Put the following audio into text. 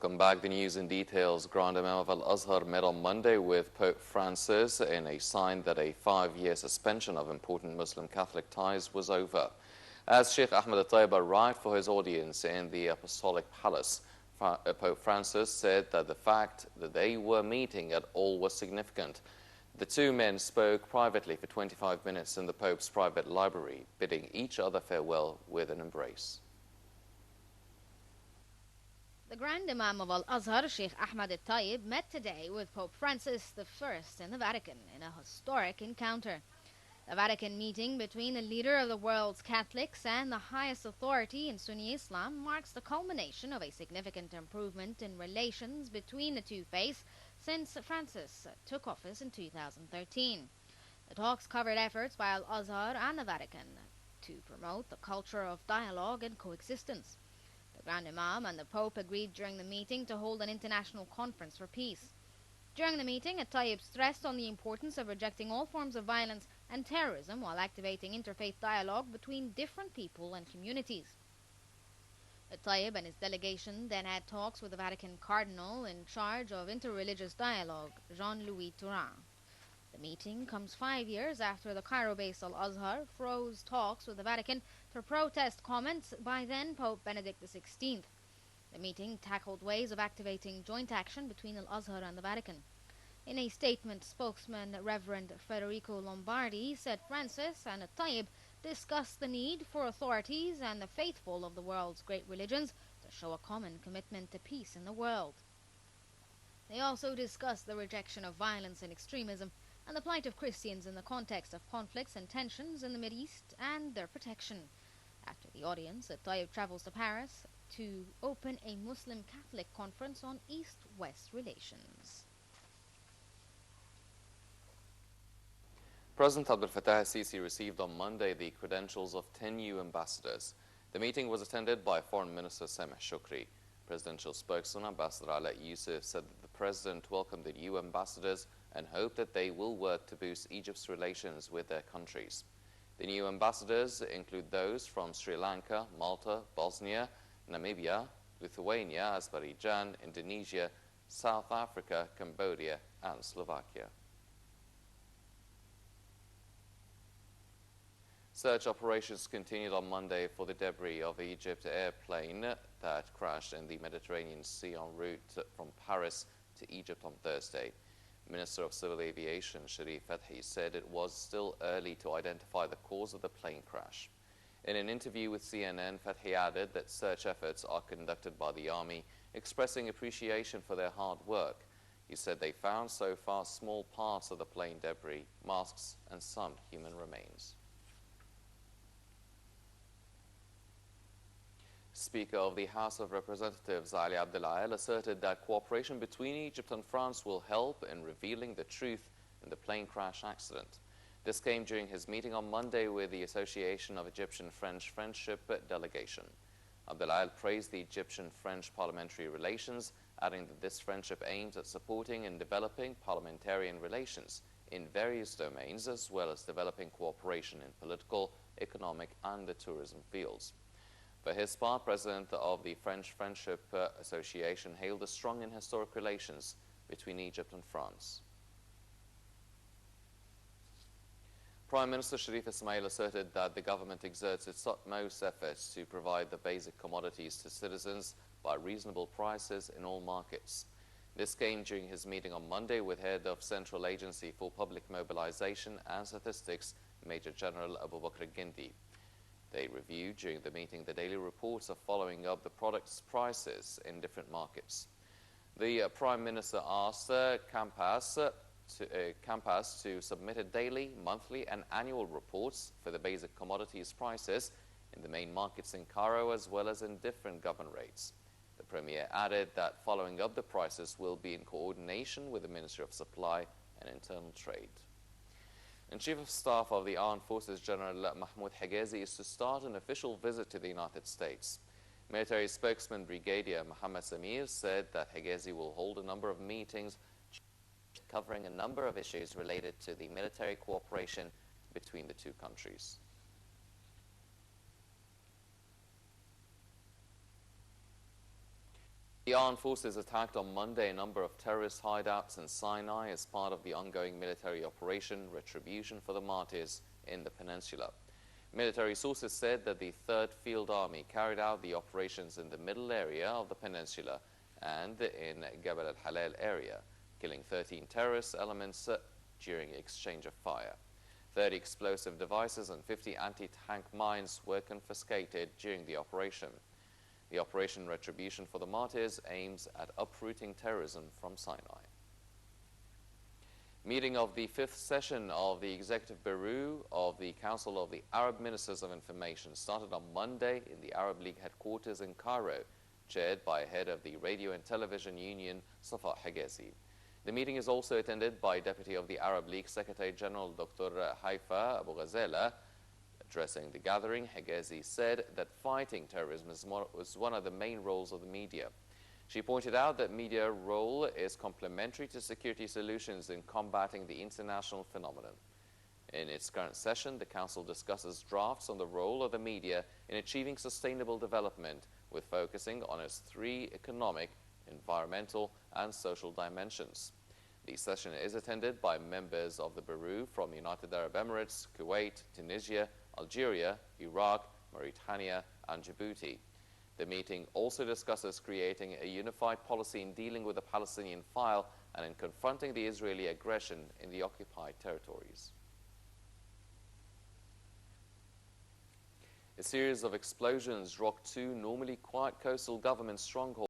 Welcome back. The news in details. Grand Imam of Al-Azhar met on Monday with Pope Francis in a sign that a 5-year suspension of important Muslim Catholic ties was over. As Sheikh Ahmed al-Tayyib arrived for his audience in the Apostolic Palace, Pope Francis said that the fact that they were meeting at all was significant. The two men spoke privately for 25 minutes in the Pope's private library, bidding each other farewell with an embrace. The Grand Imam of Al-Azhar, Sheikh Ahmed al-Tayyib, met today with Pope Francis I in the Vatican in a historic encounter. The Vatican meeting between the leader of the world's Catholics and the highest authority in Sunni Islam marks the culmination of a significant improvement in relations between the two faiths since Francis took office in 2013. The talks covered efforts by Al-Azhar and the Vatican to promote the culture of dialogue and coexistence. The Grand Imam and the Pope agreed during the meeting to hold an international conference for peace. During the meeting, al-Tayyib stressed on the importance of rejecting all forms of violence and terrorism while activating interfaith dialogue between different people and communities. Al-Tayyib and his delegation then had talks with the Vatican Cardinal in charge of interreligious dialogue, Jean-Louis Tourin. The meeting comes 5 years after the Cairo-based Al-Azhar froze talks with the Vatican to protest comments by then Pope Benedict XVI. The meeting tackled ways of activating joint action between Al-Azhar and the Vatican. In a statement, spokesman Reverend Federico Lombardi said Francis and al-Tayyib discussed the need for authorities and the faithful of the world's great religions to show a common commitment to peace in the world. They also discussed the rejection of violence and extremism and the plight of Christians in the context of conflicts and tensions in the Mideast and their protection. After the audience, al-Tayyib travels to Paris to open a Muslim-Catholic conference on East-West relations. President Abdel Fattah al-Sisi received on Monday the credentials of 10 new ambassadors. The meeting was attended by Foreign Minister Sameh Shukri. Presidential spokesman Ambassador Ala Yusuf said that the president welcomed the new ambassadors and hoped that they will work to boost Egypt's relations with their countries. The new ambassadors include those from Sri Lanka, Malta, Bosnia, Namibia, Lithuania, Azerbaijan, Indonesia, South Africa, Cambodia, and Slovakia. Search operations continued on Monday for the debris of the Egypt airplane that crashed in the Mediterranean Sea en route from Paris to Egypt on Thursday. Minister of Civil Aviation Sharif Fethi said it was still early to identify the cause of the plane crash. In an interview with CNN, Fethi added that search efforts are conducted by the Army, expressing appreciation for their hard work. He said they found so far small parts of the plane debris, masks, and some human remains. Speaker of the House of Representatives Ali Abdel asserted that cooperation between Egypt and France will help in revealing the truth in the plane crash accident. This came during his meeting on Monday with the Association of Egyptian-French Friendship delegation. Abdel praised the Egyptian-French parliamentary relations, adding that this friendship aims at supporting and developing parliamentarian relations in various domains, as well as developing cooperation in political, economic, and the tourism fields. For his part, President of the French Friendship Association hailed the strong and historic relations between Egypt and France. Prime Minister Sharif Ismail asserted that the government exerts its utmost efforts to provide the basic commodities to citizens by reasonable prices in all markets. This came during his meeting on Monday with head of Central Agency for Public Mobilization and Statistics, Major General Abu Bakr Gindi. They reviewed during the meeting the daily reports of following up the products' prices in different markets. The Prime Minister asked Campas to submit daily, monthly, and annual reports for the basic commodities prices in the main markets in Cairo as well as in different government rates. The Premier added that following up the prices will be in coordination with the Ministry of Supply and Internal Trade. And Chief of Staff of the Armed Forces General Mahmoud Higazi is to start an official visit to the United States. Military spokesman Brigadier Mohammed Samir said that Higazi will hold a number of meetings covering a number of issues related to the military cooperation between the two countries. The armed forces attacked on Monday a number of terrorist hideouts in Sinai as part of the ongoing military operation Retribution for the Martyrs in the peninsula. Military sources said that the 3rd Field Army carried out the operations in the middle area of the peninsula and in Jabal al-Halal area, killing 13 terrorist elements during exchange of fire. 30 explosive devices and 50 anti-tank mines were confiscated during the operation. The Operation Retribution for the Martyrs aims at uprooting terrorism from Sinai. Meeting of the 5th session of the Executive Bureau of the Council of the Arab Ministers of Information started on Monday in the Arab League headquarters in Cairo, chaired by head of the Radio and Television Union, Safa Higazi. The meeting is also attended by Deputy of the Arab League Secretary General Dr. Haifa Abu Ghazala. Addressing the gathering, Higazi said that fighting terrorism was one of the main roles of the media. She pointed out that media role is complementary to security solutions in combating the international phenomenon. In its current session, the Council discusses drafts on the role of the media in achieving sustainable development, with focusing on its 3 economic, environmental and social dimensions. The session is attended by members of the Bureau from United Arab Emirates, Kuwait, Tunisia, Algeria, Iraq, Mauritania and Djibouti. The meeting also discusses creating a unified policy in dealing with the Palestinian file and in confronting the Israeli aggression in the occupied territories. A series of explosions rocked 2 normally quiet coastal government strongholds